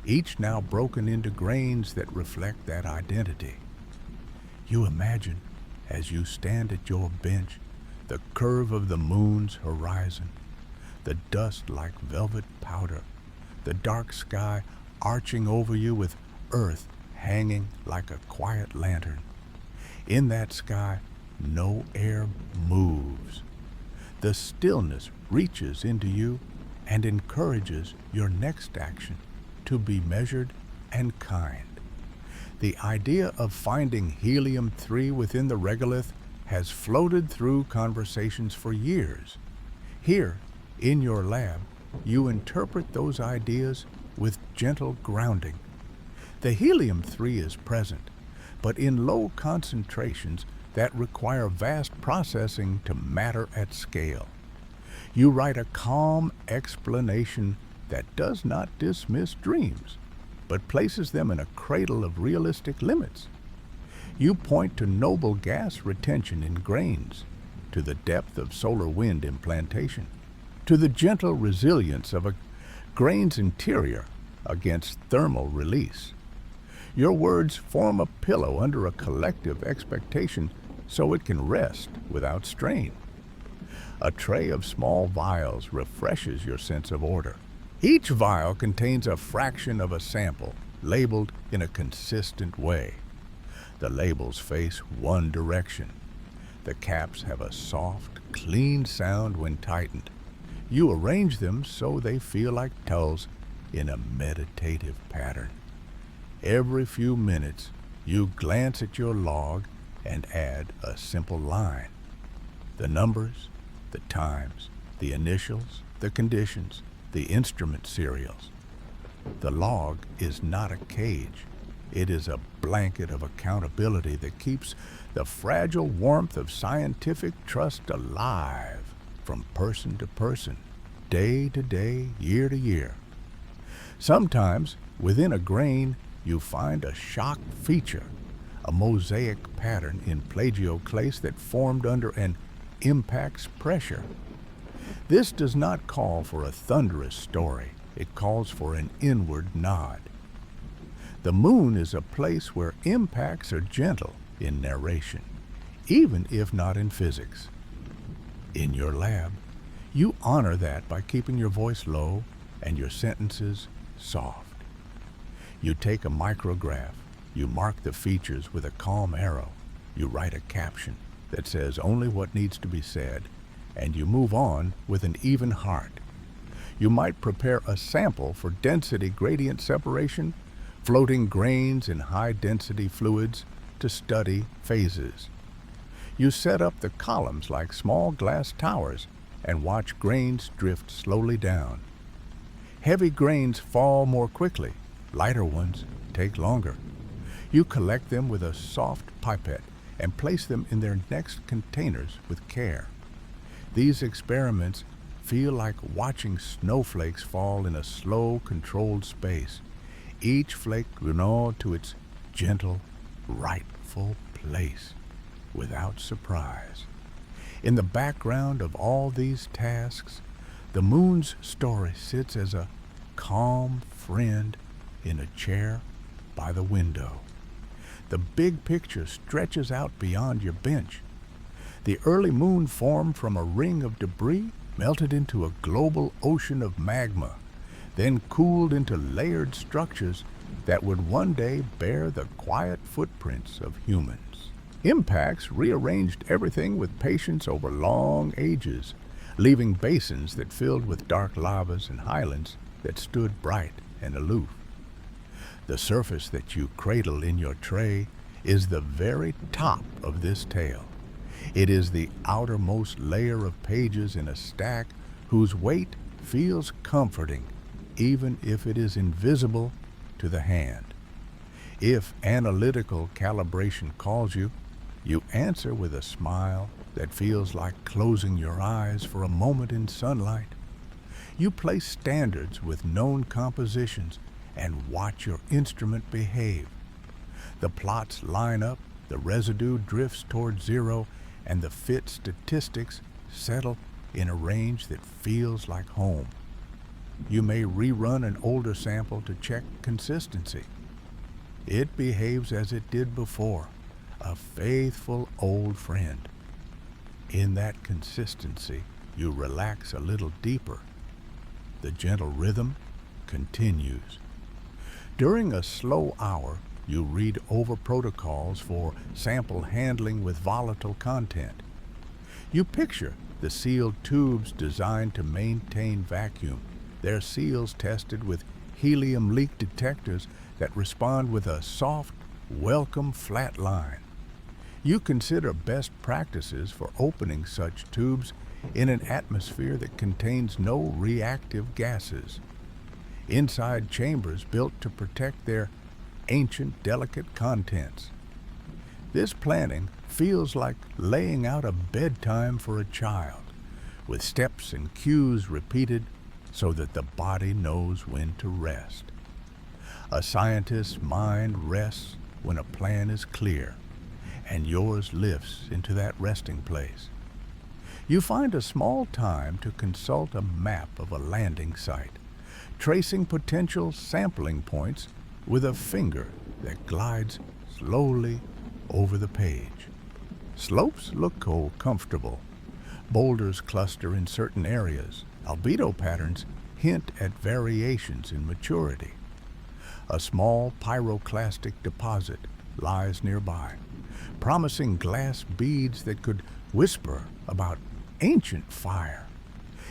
each now broken into grains that reflect that identity. You imagine, as you stand at your bench, the curve of the moon's horizon, the dust like velvet powder, the dark sky arching over you with earth hanging like a quiet lantern. In that sky, no air moves. The stillness reaches into you and encourages your next action to be measured and kind. The idea of finding helium-3 within the regolith has floated through conversations for years. Here, in your lab, you interpret those ideas with gentle grounding. The helium-3 is present, but in low concentrations that require vast processing to matter at scale. You write a calm explanation that does not dismiss dreams, but places them in a cradle of realistic limits. You point to noble gas retention in grains, to the depth of solar wind implantation, to the gentle resilience of a grain's interior against thermal release. Your words form a pillow under a collective expectation so it can rest without strain. A tray of small vials refreshes your sense of order. Each vial contains a fraction of a sample, labeled in a consistent way. The labels face one direction. The caps have a soft, clean sound when tightened. You arrange them so they feel like toes in a meditative pattern. Every few minutes, you glance at your log and add a simple line. The numbers, the times, the initials, the conditions, the instrument serials. The log is not a cage. It is a blanket of accountability that keeps the fragile warmth of scientific trust alive from person to person, day to day, year to year. Sometimes, within a grain, you find a shock feature, a mosaic pattern in plagioclase that formed under an impact's pressure. This does not call for a thunderous story. It calls for an inward nod. The moon is a place where impacts are gentle in narration, even if not in physics. In your lab, you honor that by keeping your voice low and your sentences soft. You take a micrograph, you mark the features with a calm arrow, you write a caption that says only what needs to be said, and you move on with an even heart. You might prepare a sample for density gradient separation, floating grains in high-density fluids to study phases. You set up the columns like small glass towers and watch grains drift slowly down. Heavy grains fall more quickly, lighter ones take longer. You collect them with a soft pipette and place them in their next containers with care. These experiments feel like watching snowflakes fall in a slow, controlled space, each flake renault to its gentle, rightful place, without surprise. In the background of all these tasks, the moon's story sits as a calm friend in a chair by the window. The big picture stretches out beyond your bench. The early moon formed from a ring of debris, melted into a global ocean of magma, then cooled into layered structures that would one day bear the quiet footprints of humans. Impacts rearranged everything with patience over long ages, leaving basins that filled with dark lavas and highlands that stood bright and aloof. The surface that you cradle in your tray is the very top of this tale. It is the outermost layer of pages in a stack whose weight feels comforting, even if it is invisible to the hand. If analytical calibration calls you, you answer with a smile that feels like closing your eyes for a moment in sunlight. You place standards with known compositions and watch your instrument behave. The plots line up, the residue drifts toward zero, and the fit statistics settle in a range that feels like home. You may rerun an older sample to check consistency. It behaves as it did before, a faithful old friend. In that consistency, you relax a little deeper. The gentle rhythm continues. During a slow hour, you read over protocols for sample handling with volatile content. You picture the sealed tubes designed to maintain vacuum, their seals tested with helium leak detectors that respond with a soft, welcome flat line. You consider best practices for opening such tubes in an atmosphere that contains no reactive gases. Inside chambers built to protect their ancient, delicate contents. This planning feels like laying out a bedtime for a child, with steps and cues repeated so that the body knows when to rest. A scientist's mind rests when a plan is clear, and yours lifts into that resting place. You find a small time to consult a map of a landing site, tracing potential sampling points with a finger that glides slowly over the page. Slopes look comfortable. Boulders cluster in certain areas. Albedo patterns hint at variations in maturity. A small pyroclastic deposit lies nearby, promising glass beads that could whisper about ancient fire.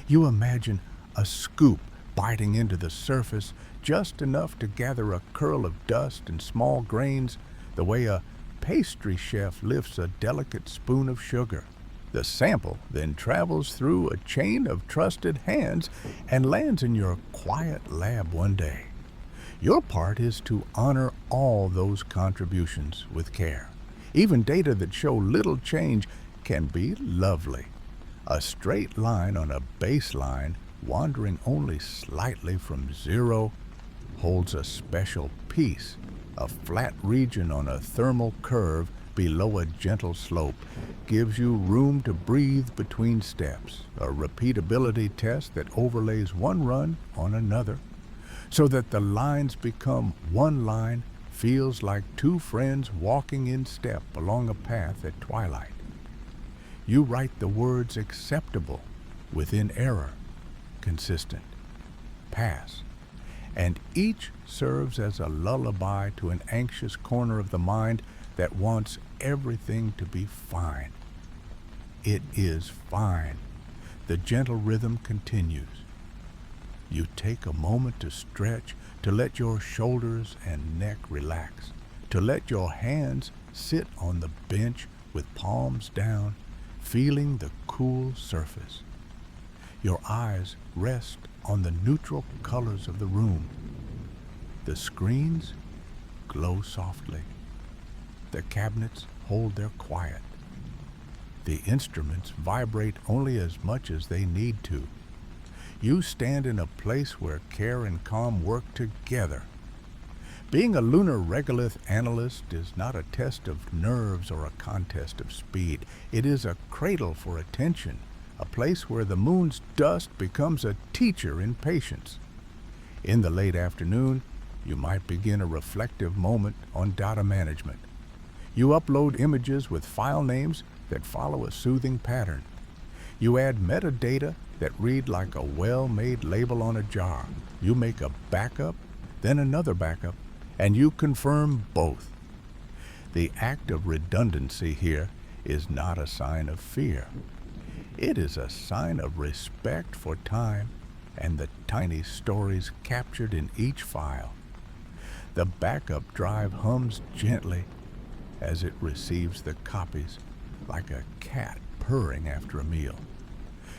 You imagine a scoop biting into the surface just enough to gather a curl of dust and small grains, the way a pastry chef lifts a delicate spoon of sugar. The sample then travels through a chain of trusted hands and lands in your quiet lab one day. Your part is to honor all those contributions with care. Even data that show little change can be lovely. A straight line on a baseline wandering only slightly from zero holds a special peace. A flat region on a thermal curve below a gentle slope gives you room to breathe between steps, a repeatability test that overlays one run on another, so that the lines become one line feels like two friends walking in step along a path at twilight. You write the words acceptable, within error, consistent, pass, and each serves as a lullaby to an anxious corner of the mind that wants everything to be fine. It is fine. The gentle rhythm continues. You take a moment to stretch, to let your shoulders and neck relax, to let your hands sit on the bench with palms down, feeling the cool surface. Your eyes rest on the neutral colors of the room. The screens glow softly. The cabinets hold their quiet. The instruments vibrate only as much as they need to. You stand in a place where care and calm work together. Being a lunar regolith analyst is not a test of nerves or a contest of speed. It is a cradle for attention, a place where the moon's dust becomes a teacher in patience. In the late afternoon, you might begin a reflective moment on data management. You upload images with file names that follow a soothing pattern. You add metadata that read like a well-made label on a jar. You make a backup, then another backup, and you confirm both. The act of redundancy here is not a sign of fear. It is a sign of respect for time and the tiny stories captured in each file. The backup drive hums gently as it receives the copies, like a cat purring after a meal.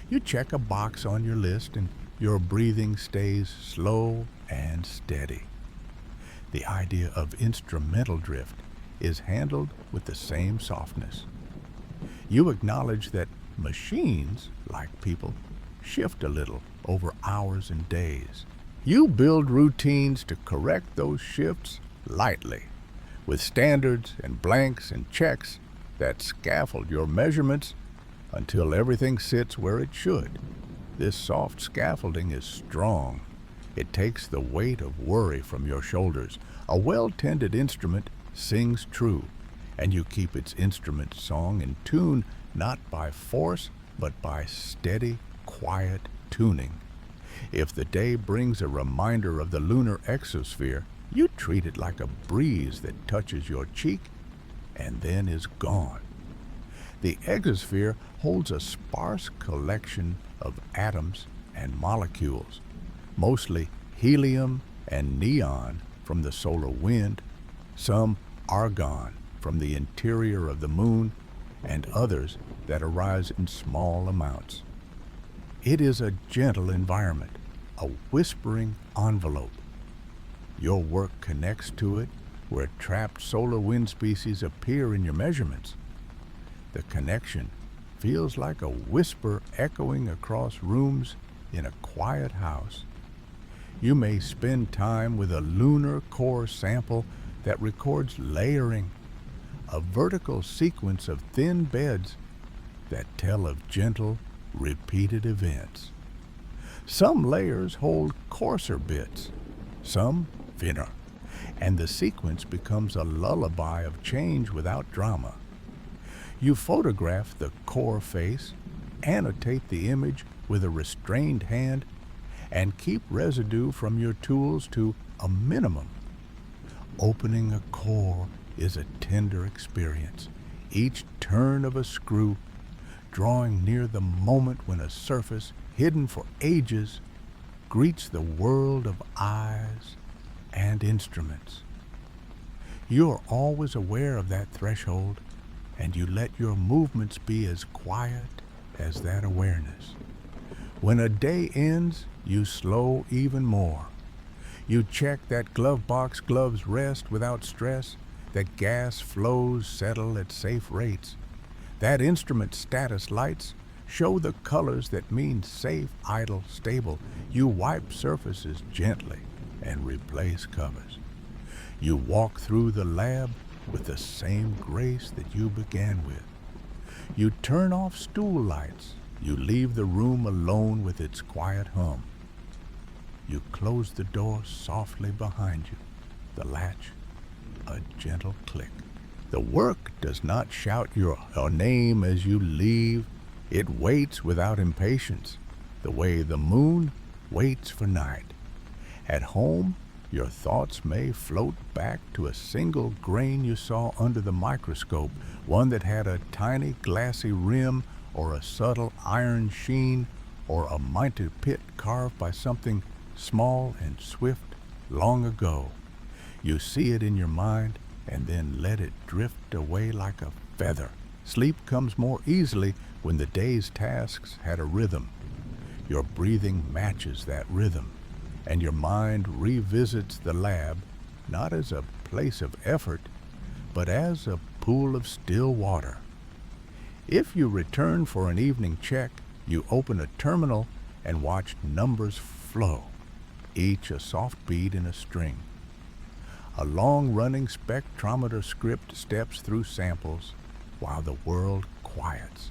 You check a box on your list and your breathing stays slow and steady. The idea of instrumental drift is handled with the same softness. You acknowledge that machines, like people, shift a little over hours and days. You build routines to correct those shifts lightly, with standards and blanks and checks that scaffold your measurements until everything sits where it should. This soft scaffolding is strong. It takes the weight of worry from your shoulders. A well-tended instrument sings true, and you keep its instrument song in tune not by force, but by steady, quiet tuning. If the day brings a reminder of the lunar exosphere, you treat it like a breeze that touches your cheek and then is gone. The exosphere holds a sparse collection of atoms and molecules, mostly helium and neon from the solar wind, some argon from the interior of the moon, and others that arise in small amounts. It is a gentle environment, a whispering envelope. Your work connects to it where trapped solar wind species appear in your measurements. The connection feels like a whisper echoing across rooms in a quiet house. You may spend time with a lunar core sample that records layering, a vertical sequence of thin beds that tell of gentle, repeated events. Some layers hold coarser bits, some thinner, and the sequence becomes a lullaby of change without drama. You photograph the core face, annotate the image with a restrained hand, and keep residue from your tools to a minimum. Opening a core is a tender experience. Each turn of a screw, drawing near the moment when a surface, hidden for ages, greets the world of eyes and instruments. You are always aware of that threshold, and you let your movements be as quiet as that awareness. When a day ends, you slow even more. You check that glove box gloves rest without stress, that gas flows settle at safe rates, that instrument status lights show the colors that mean safe, idle, stable. You wipe surfaces gently and replace covers. You walk through the lab with the same grace that you began with. You turn off stool lights. You leave the room alone with its quiet hum. You close the door softly behind you, the latch, a gentle click. The work does not shout your name as you leave. It waits without impatience, the way the moon waits for night. At home, your thoughts may float back to a single grain you saw under the microscope, one that had a tiny glassy rim or a subtle iron sheen or a mighty pit carved by something small and swift long ago. You see it in your mind and then let it drift away like a feather. Sleep comes more easily when the day's tasks had a rhythm. Your breathing matches that rhythm, and your mind revisits the lab not as a place of effort, but as a pool of still water. If you return for an evening check, you open a terminal and watch numbers flow, each a soft bead in a string. A long-running spectrometer script steps through samples while the world quiets.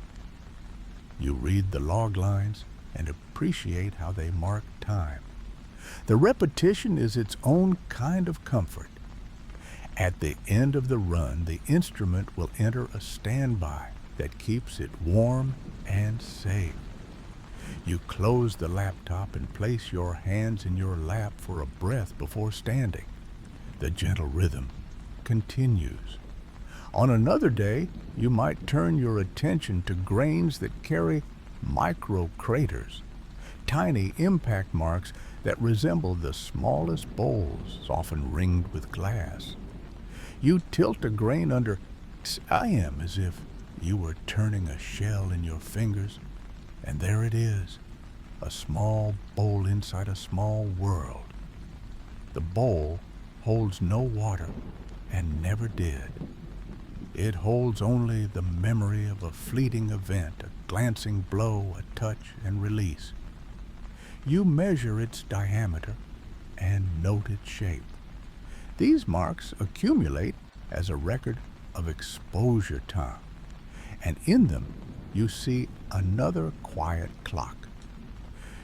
You read the log lines and appreciate how they mark time. The repetition is its own kind of comfort. At the end of the run, the instrument will enter a standby that keeps it warm and safe. You close the laptop and place your hands in your lap for a breath before standing. The gentle rhythm continues. On another day, you might turn your attention to grains that carry micro craters, tiny impact marks that resemble the smallest bowls, often ringed with glass. You tilt a grain under IM as if you were turning a shell in your fingers, and there it is, a small bowl inside a small world. The bowl holds no water and never did. It holds only the memory of a fleeting event, a glancing blow, a touch and release. You measure its diameter and note its shape. These marks accumulate as a record of exposure time, and in them you see another quiet clock.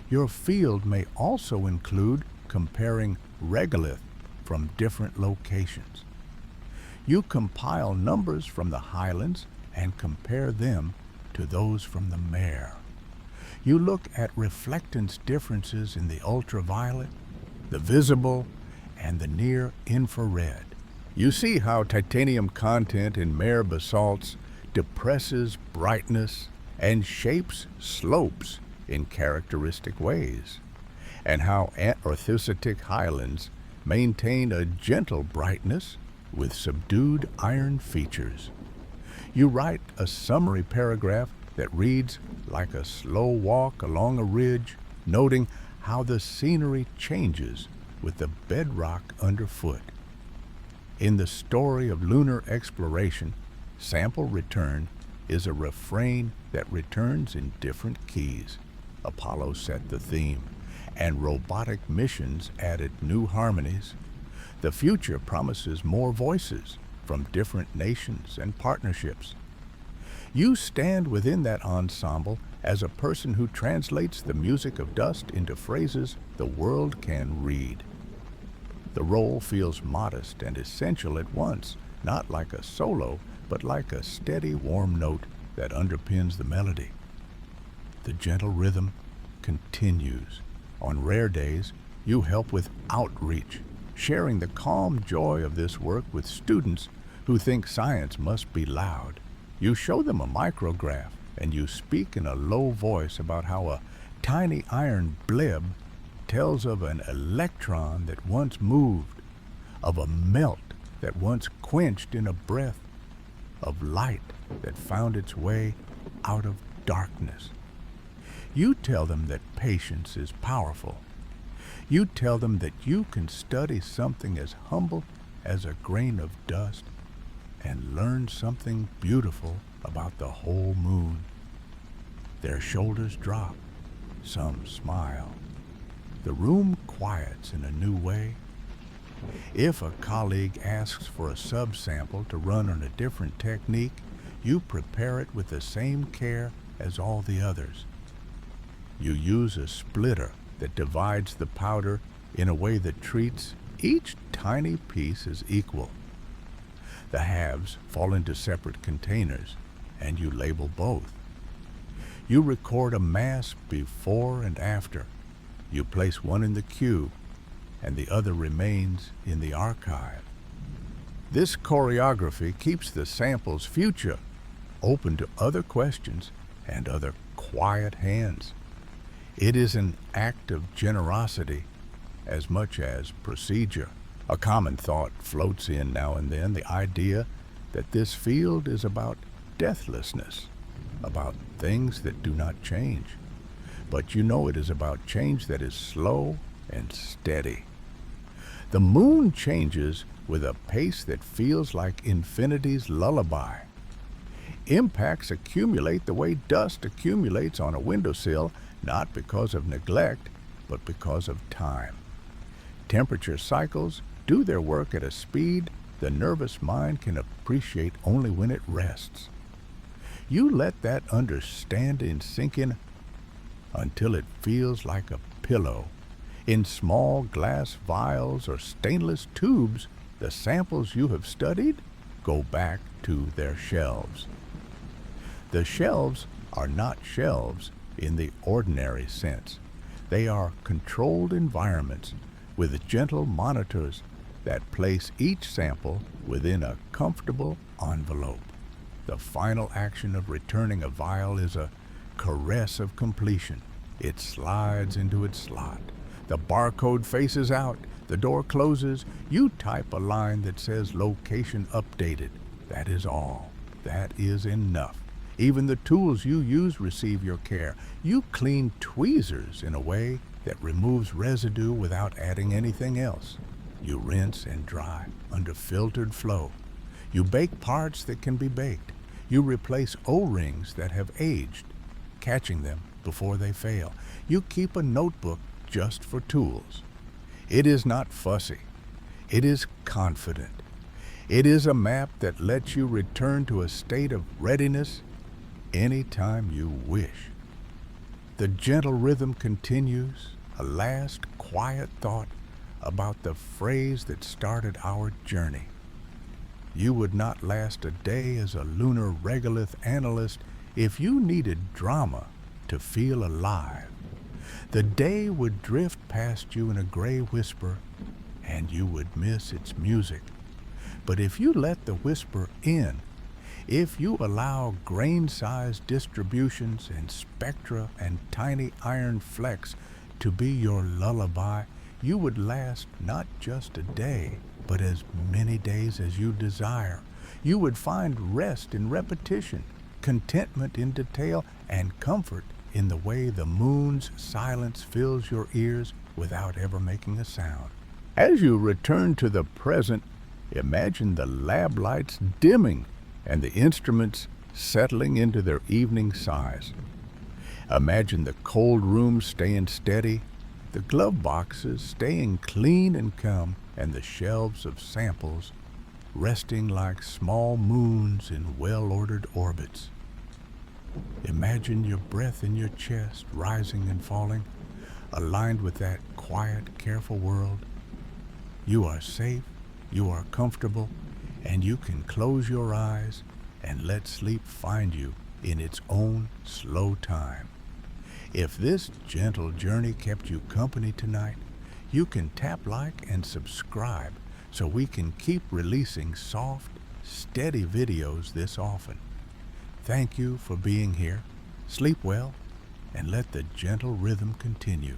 Your field may also include comparing regolith from different locations. You compile numbers from the highlands and compare them to those from the mare. You look at reflectance differences in the ultraviolet, the visible, and the near infrared. You see how titanium content in mare basalts depresses brightness and shapes slopes in characteristic ways, and how orthositic highlands maintain a gentle brightness with subdued iron features. You write a summary paragraph that reads like a slow walk along a ridge, noting how the scenery changes with the bedrock underfoot. In the story of lunar exploration, sample return is a refrain that returns in different keys. Apollo set the theme, and robotic missions added new harmonies. The future promises more voices from different nations and partnerships. You stand within that ensemble as a person who translates the music of dust into phrases the world can read. The role feels modest and essential at once, not like a solo, but like a steady, warm note that underpins the melody. The gentle rhythm continues. On rare days, you help with outreach, sharing the calm joy of this work with students who think science must be loud. You show them a micrograph, and you speak in a low voice about how a tiny iron bleb tells of an electron that once moved, of a melt that once quenched in a breath, of light that found its way out of darkness. You tell them that patience is powerful. You tell them that you can study something as humble as a grain of dust and learn something beautiful about the whole moon. Their shoulders drop, some smile. The room quiets in a new way. If a colleague asks for a subsample to run on a different technique, you prepare it with the same care as all the others. You use a splitter that divides the powder in a way that treats each tiny piece as equal. The halves fall into separate containers, and you label both. You record a mass before and after. You place one in the queue, and the other remains in the archive. This choreography keeps the sample's future open to other questions and other quiet hands. It is an act of generosity as much as procedure. A common thought floats in now and then, the idea that this field is about deathlessness, about things that do not change. But you know it is about change that is slow and steady. The moon changes with a pace that feels like infinity's lullaby. Impacts accumulate the way dust accumulates on a windowsill, not because of neglect, but because of time. Temperature cycles do their work at a speed the nervous mind can appreciate only when it rests. You let that understanding sink in until it feels like a pillow. In small glass vials or stainless tubes, the samples you have studied go back to their shelves. The shelves are not shelves in the ordinary sense. They are controlled environments with gentle monitors that place each sample within a comfortable envelope. The final action of returning a vial is a caress of completion. It slides into its slot. The barcode faces out. The door closes. You type a line that says location updated. That is all. That is enough. Even the tools you use receive your care. You clean tweezers in a way that removes residue without adding anything else. You rinse and dry under filtered flow. You bake parts that can be baked. You replace O-rings that have aged, catching them before they fail. You keep a notebook just for tools. It is not fussy. It is confident. It is a map that lets you return to a state of readiness anytime you wish. The gentle rhythm continues, a last quiet thought about the phrase that started our journey. You would not last a day as a lunar regolith analyst if you needed drama to feel alive. The day would drift past you in a gray whisper, and you would miss its music. But if you let the whisper in, if you allow grain-sized distributions and spectra and tiny iron flecks to be your lullaby, you would last not just a day, but as many days as you desire. You would find rest in repetition, contentment in detail, and comfort in the way the moon's silence fills your ears without ever making a sound. As you return to the present, imagine the lab lights dimming and the instruments settling into their evening sighs. Imagine the cold room staying steady, the glove boxes staying clean and calm, and the shelves of samples resting like small moons in well-ordered orbits. Imagine your breath in your chest rising and falling, aligned with that quiet, careful world. You are safe, you are comfortable, and you can close your eyes and let sleep find you in its own slow time. If this gentle journey kept you company tonight, you can tap like and subscribe so we can keep releasing soft, steady videos this often. Thank you for being here. Sleep well and let the gentle rhythm continue.